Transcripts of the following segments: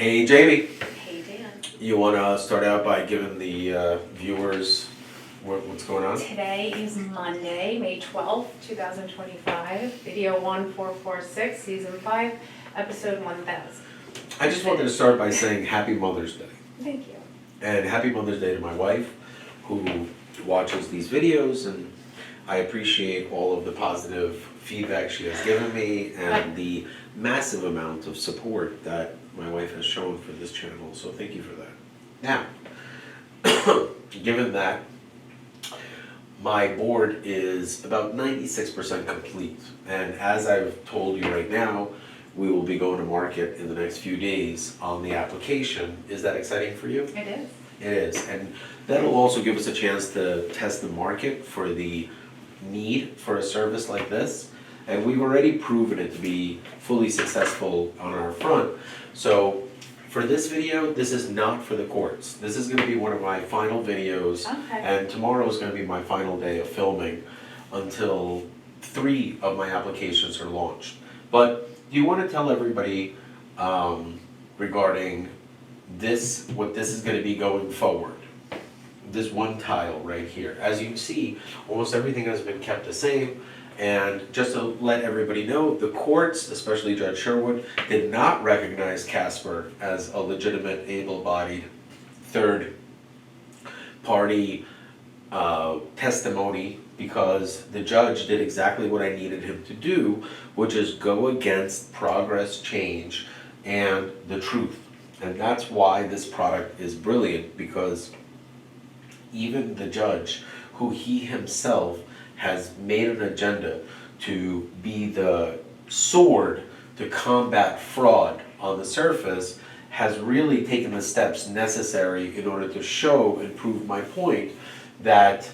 Hey Jamie, Hey Dan. you want to start out by giving the viewers what's going on? Today is Monday, May 12th, 2025, video 1446, season 5, episode 1000. I just wanted to start by saying Happy Mother's Day. Thank you. And Happy Mother's Day to my wife who watches these videos, and I appreciate all of the positive feedback she has given me and the massive amount of support that my wife has shown for this channel, so thank you for that. Now, given that, my board is about 96% complete, and as I've told you right now, we will be going to market in the next few days on the application. Is that exciting for you? It is. It is, and that'll also give us a chance to test the market for the need for a service like this. And we've already proven it to be fully successful on our front. So for this video, this is not for the courts. This is gonna be one of my final videos. Okay. And tomorrow is gonna be my final day of filming until 3 of my applications are launched. But do you wanna tell everybody regarding this, what this is gonna be going forward? This one tile right here. As you can see, almost everything has been kept the same. And just to let everybody know, the courts, especially Judge Sherwood, did not recognize Casper as a legitimate, able-bodied, third-party testimony, because the judge did exactly what I needed him to do, which is go against progress, change, and the truth. And that's why this product is brilliant, because even the judge, who he himself has made an agenda to be the sword to combat fraud on the surface, has really taken the steps necessary in order to show and prove my point that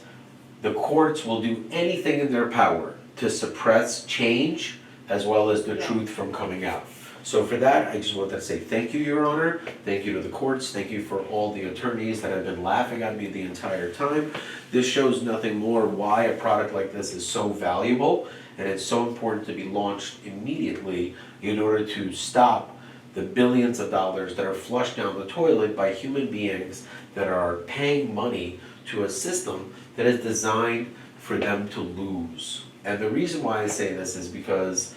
the courts will do anything in their power to suppress change as well as the truth from coming out. So for that, I just wanted to say thank you, Your Honor. Thank you to the courts. Thank you for all the attorneys that have been laughing at me the entire time. This shows nothing more why a product like this is so valuable, and it's so important to be launched immediately in order to stop the billions of dollars that are flushed down the toilet by human beings that are paying money to a system that is designed for them to lose. And the reason why I say this is because,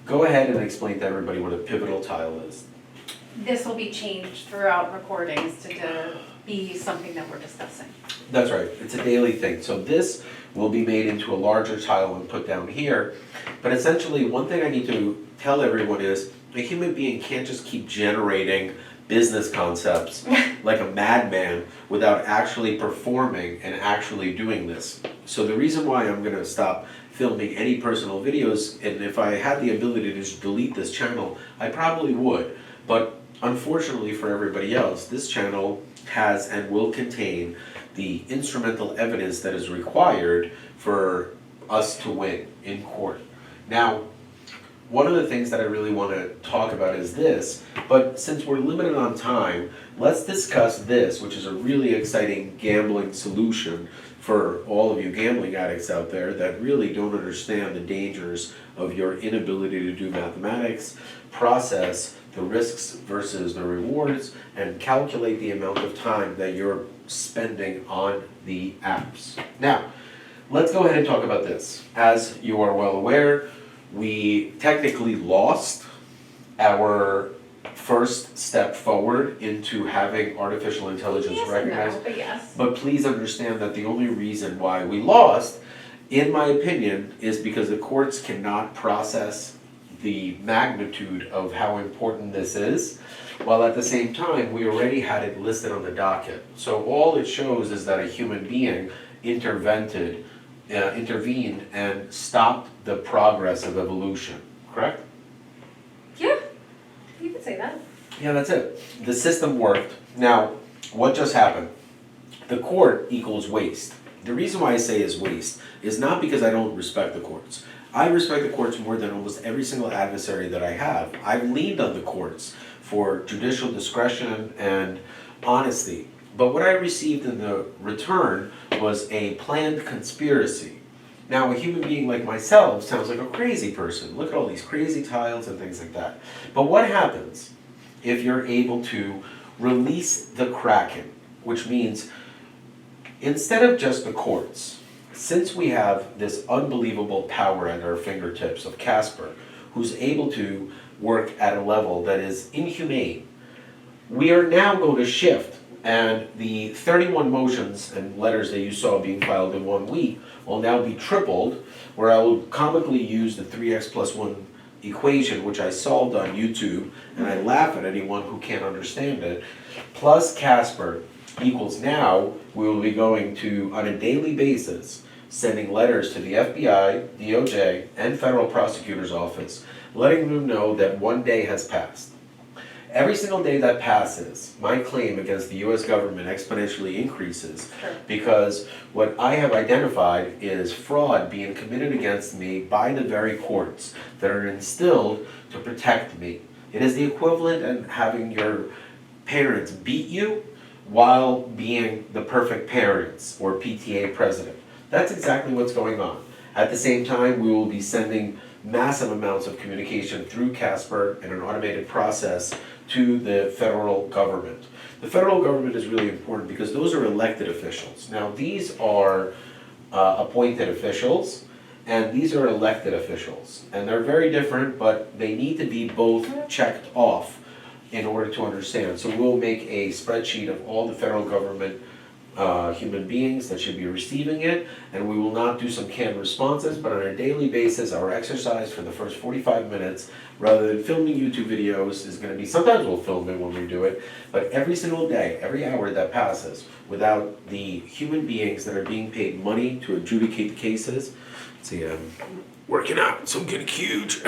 go ahead and explain to everybody what a pivotal tile is. This will be changed throughout recordings to be something that we're discussing. That's right, it's a daily thing. So this will be made into a larger tile and put down here. But essentially, one thing I need to tell everyone is a human being can't just keep generating business concepts like a madman without actually performing and actually doing this. So the reason why I'm gonna stop filming any personal videos, and if I had the ability to just delete this channel, I probably would. But unfortunately for everybody else, this channel has and will contain the instrumental evidence that is required for us to win in court. Now, one of the things that I really want to talk about is this, but since we're limited on time, let's discuss this, which is a really exciting gambling solution for all of you gambling addicts out there that really don't understand the dangers of your inability to do mathematics, process the risks versus the rewards, and calculate the amount of time that you're spending on the apps. Now, let's go ahead and talk about this. As you are well aware, we technically lost our first step forward into having artificial intelligence recognized. But yes. But please understand that the only reason why we lost, in my opinion, is because the courts cannot process the magnitude of how important this is, while at the same time we already had it listed on the docket. So all it shows is that a human being intervened and stopped the progress of evolution, correct? Yeah, you could say that. Yeah, that's it. The system worked. Now, what just happened? The court equals waste. The reason why I say is waste is not because I don't respect the courts. I respect the courts more than almost every single adversary that I have. I've leaned on the courts for judicial discretion and honesty. But what I received in the return was a planned conspiracy. Now, a human being like myself sounds like a crazy person. Look at all these crazy tiles and things like that. But what happens if you're able to release the Kraken, which means instead of just the courts, since we have this unbelievable power at our fingertips of Casper, who's able to work at a level that is inhumane, we are now going to shift, and the 31 motions and letters that you saw being filed in 1 week will now be tripled, where I will comically use the 3x+1 equation, which I solved on YouTube, and I laugh at anyone who can't understand it, plus Casper equals now, we will be going to, on a daily basis, sending letters to the FBI, DOJ, and federal prosecutor's office, letting them know that 1 day has passed. Every single day that passes, my claim against the US government exponentially increases, Sure. because what I have identified is fraud being committed against me by the very courts that are instilled to protect me. It is the equivalent of having your parents beat you while being the perfect parents or PTA president. That's exactly what's going on. At the same time, we will be sending massive amounts of communication through Casper in an automated process to the federal government. The federal government is really important because those are elected officials. Now, these are appointed officials, and these are elected officials. And they're very different, but they need to be both checked off in order to understand. So we'll make a spreadsheet of all the federal government human beings that should be receiving it, and we will not do some canned responses, but on a daily basis, our exercise for the first 45 minutes, rather than filming YouTube videos, is going to be, sometimes we'll film it when we do it, but every single day, every hour that passes, without the human beings that are being paid money to adjudicate the cases. See, I'm working out, so I'm getting huge.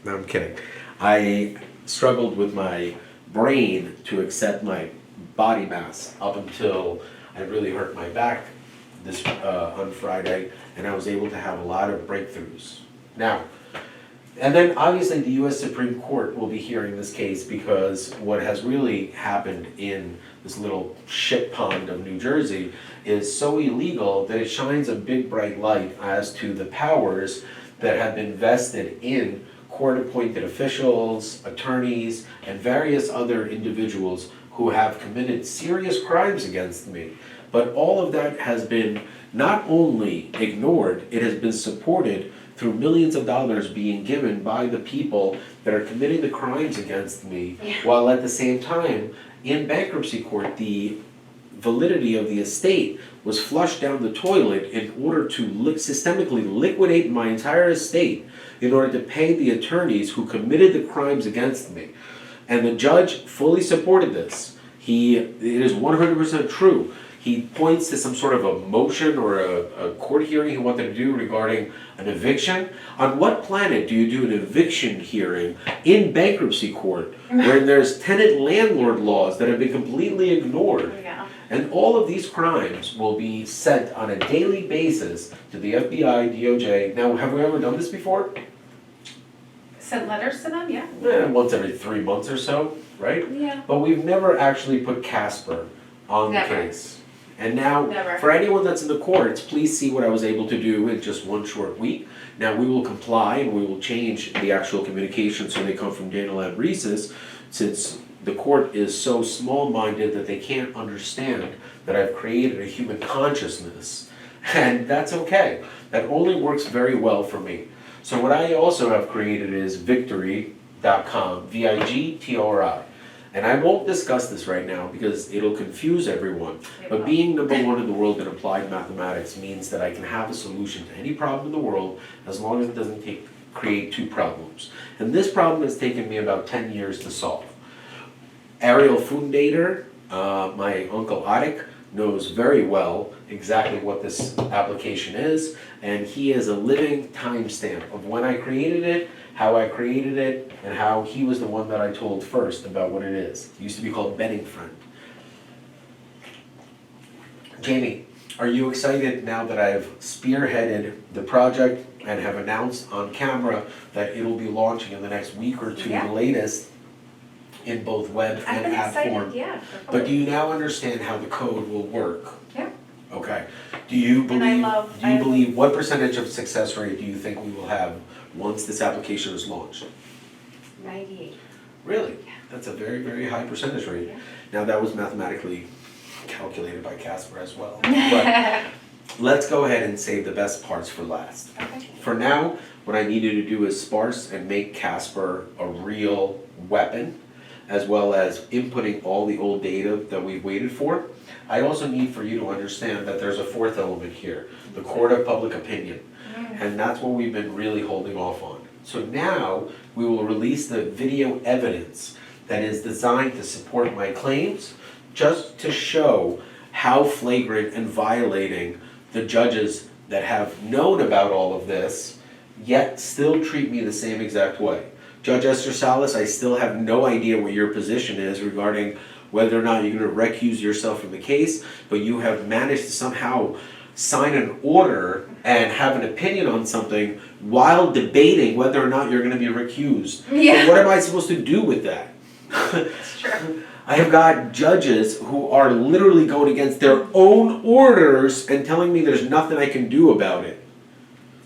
No, I'm kidding. I struggled with my brain to accept my body mass up until I really hurt my back this on Friday, and I was able to have a lot of breakthroughs. Now, and then obviously the US Supreme Court will be hearing this case, because what has really happened in this little shit pond of New Jersey is so illegal that it shines a big bright light as to the powers that have been vested in court-appointed officials, attorneys, and various other individuals who have committed serious crimes against me. But all of that has been not only ignored, it has been supported through millions of dollars being given by the people that are committing the crimes against me, while at the same time, in bankruptcy court, the validity of the estate was flushed down the toilet in order to systemically liquidate my entire estate in order to pay the attorneys who committed the crimes against me. And the judge fully supported this. It is 100% true. He points to some sort of a motion or a court hearing he wanted to do regarding an eviction. On what planet do you do an eviction hearing in bankruptcy court where there's tenant-landlord laws that have been completely ignored? Yeah. And all of these crimes will be sent on a daily basis to the FBI, DOJ. Now, have we ever done this before? Sent letters to them, yeah? Once every 3 months or so, right? Yeah. But we've never actually put Casper on the Never. case. And now, Never. for anyone that's in the courts, please see what I was able to do in just 1 short week. Now, we will comply and we will change the actual communication so they come from Dana Lambrisis, since the court is so small-minded that they can't understand that I've created a human consciousness. And that's okay. That only works very well for me. So what I also have created is Victory.com, VIGTORI. And I won't discuss this right now because it'll confuse everyone. But being #1 in the world in applied mathematics means that I can have a solution to any problem in the world as long as it doesn't create 2 problems. And this problem has taken me about 10 years to solve. Ariel Fundator, my uncle Arik, knows very well exactly what this application is, and he is a living timestamp of when I created it, how I created it, and how he was the one that I told first about what it is. It used to be called Betting Friend. Jamie, are you excited now that I've spearheaded the project and have announced on camera that it'll be launching in the next week or 2, Yeah. the latest, in both web I've and been app excited, form? yeah. But do you now understand how the code will work? Yeah. Okay. Do you And I believe, love- what percentage of success rate do you think we will have once this application is launched? 98. Really? That's a very, very high percentage rate. Yeah. Now, that was mathematically calculated by Casper as well. But let's go ahead and save the best parts for last. Okay. For now, what I need you to do is sparse and make Casper a real weapon, as well as inputting all the old data that we've waited for. I also need for you to understand that there's a fourth element here, the court of public opinion. And that's what we've been really holding off on. So now we will release the video evidence that is designed to support my claims, just to show how flagrant and violating the judges that have known about all of this, yet still treat me the same exact way. Judge Esther Salas, I still have no idea what your position is regarding whether or not you're going to recuse yourself from the case, but you have managed to somehow sign an order and have an opinion on something while debating whether or not you're going to be recused. Yeah. So what am I supposed to do with that? It's true. I have got judges who are literally going against their own orders and telling me there's nothing I can do about it.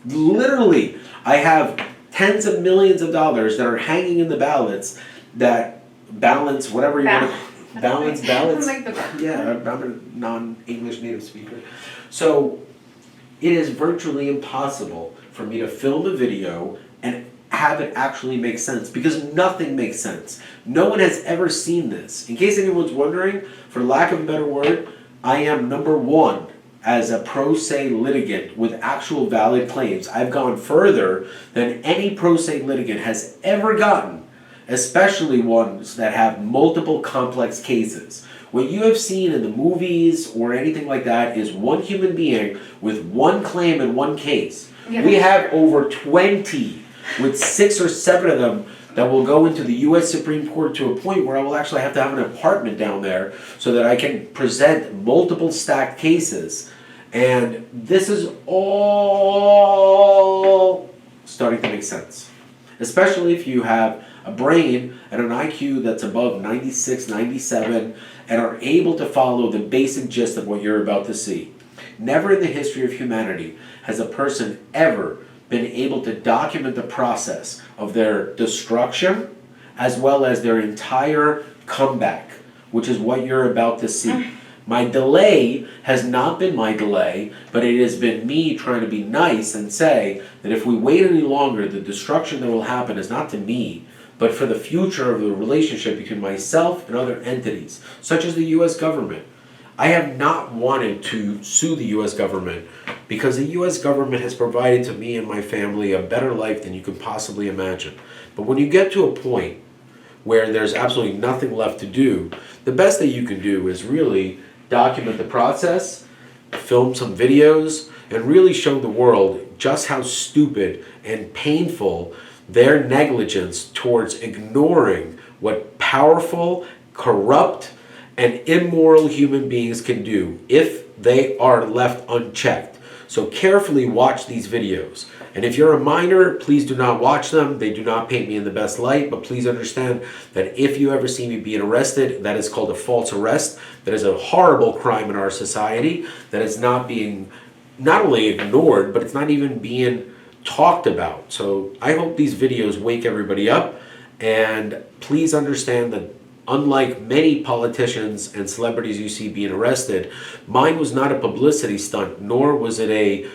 Literally, I have tens of millions of dollars that are hanging in the ballots that balance whatever you want to balance. Like the Yeah, I'm a non-English native speaker. So it is virtually impossible for me to film a video and have it actually make sense, because nothing makes sense. No one has ever seen this. In case anyone's wondering, for lack of a better word, I am number one as a pro se litigant with actual valid claims. I've gone further than any pro se litigant has ever gotten, especially ones that have multiple complex cases. What you have seen in the movies or anything like that is one human being with one claim and one case. Yeah, We that's have true. over 20, with 6 or 7 of them that will go into the U.S. Supreme Court, to a point where I will actually have to have an apartment down there so that I can present multiple stacked cases. And this is all starting to make sense, especially if you have a brain and an IQ that's above 96, 97, and are able to follow the basic gist of what you're about to see. Never in the history of humanity has a person ever been able to document the process of their destruction as well as their entire comeback, which is what you're about to see. My delay has not been my delay, but it has been me trying to be nice and say that if we wait any longer, the destruction that will happen is not to me, but for the future of the relationship between myself and other entities, such as the U.S. government. I have not wanted to sue the U.S. government because the U.S. government has provided to me and my family a better life than you can possibly imagine. But when you get to a point where there's absolutely nothing left to do, the best that you can do is really document the process, film some videos, and really show the world just how stupid and painful their negligence towards ignoring what powerful, corrupt, and immoral human beings can do if they are left unchecked. So carefully watch these videos. And if you're a minor, please do not watch them. They do not paint me in the best light, but please understand that if you ever see me being arrested, that is called a false arrest. That is a horrible crime in our society that is not being not only ignored, but it's not even being talked about. So I hope these videos wake everybody up, and please understand that unlike many politicians and celebrities you see being arrested, mine was not a publicity stunt, nor was it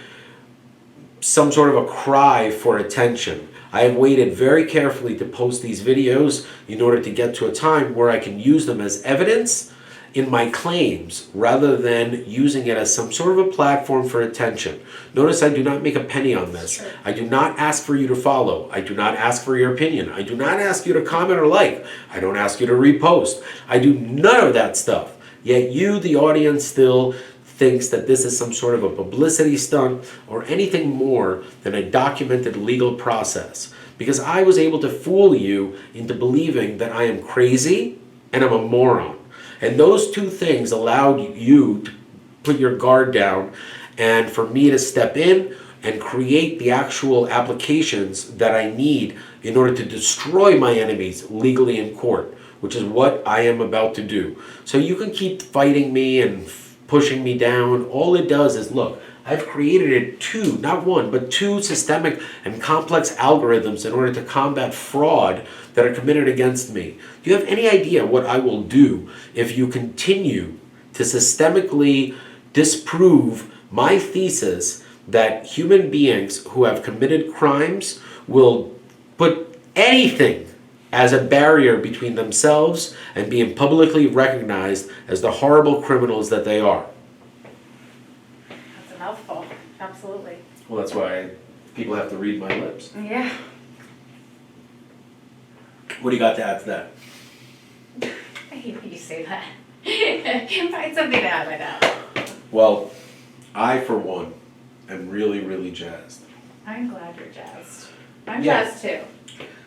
some sort of a cry for attention. I have waited very carefully to post these videos in order to get to a time where I can use them as evidence in my claims rather than using it as some sort of a platform for attention. Notice I do not make a penny on this. Sure. I do not ask for you to follow. I do not ask for your opinion. I do not ask you to comment or like. I don't ask you to repost. I do none of that stuff. Yet you, the audience, still thinks that this is some sort of a publicity stunt or anything more than a documented legal process. Because I was able to fool you into believing that I am crazy and I'm a moron. And those two things allowed you to put your guard down and for me to step in and create the actual applications that I need in order to destroy my enemies legally in court, which is what I am about to do. So you can keep fighting me and pushing me down. All it does is, look, I've created two, not one, but two systemic and complex algorithms in order to combat fraud that are committed against me. Do you have any idea what I will do if you continue to systemically disprove my thesis that human beings who have committed crimes will put anything as a barrier between themselves and being publicly recognized as the horrible criminals that they are? That's a mouthful, absolutely. Well, that's why people have to read my lips. Yeah. What do you got to add to that? I hate when you say that. Find something to add right now. Well, I, for one, am really, really jazzed. I'm glad you're jazzed. I'm Yeah. jazzed too.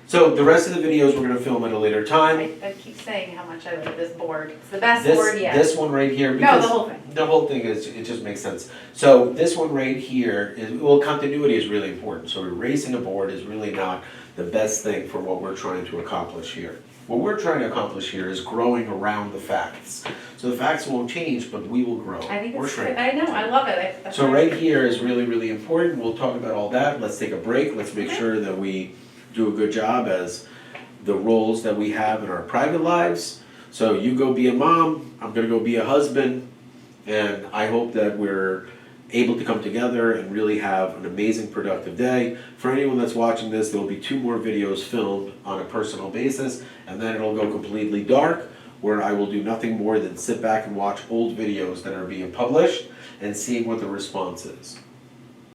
So the rest of the videos we're going to film at a later time. I keep saying how much I love this board. It's the best board yet. This one right here. No, Because the whole thing. the whole thing is, it just makes sense. So this one right here is, well, continuity is really important. So erasing a board is really not the best thing for what we're trying to accomplish here. What we're trying to accomplish here is growing around the facts. So the facts won't change, but we will grow. I think We're it's, shrinking. I know, I love it. That's So why- right here is really, really important. We'll talk about all that. Let's take a break. Let's make Okay. sure that we do a good job as the roles that we have in our private lives. So you go be a mom, I'm gonna go be a husband, and I hope that we're able to come together and really have an amazing, productive day. For anyone that's watching this, there'll be 2 more videos filmed on a personal basis, and then it'll go completely dark, where I will do nothing more than sit back and watch old videos that are being published and seeing what the response is.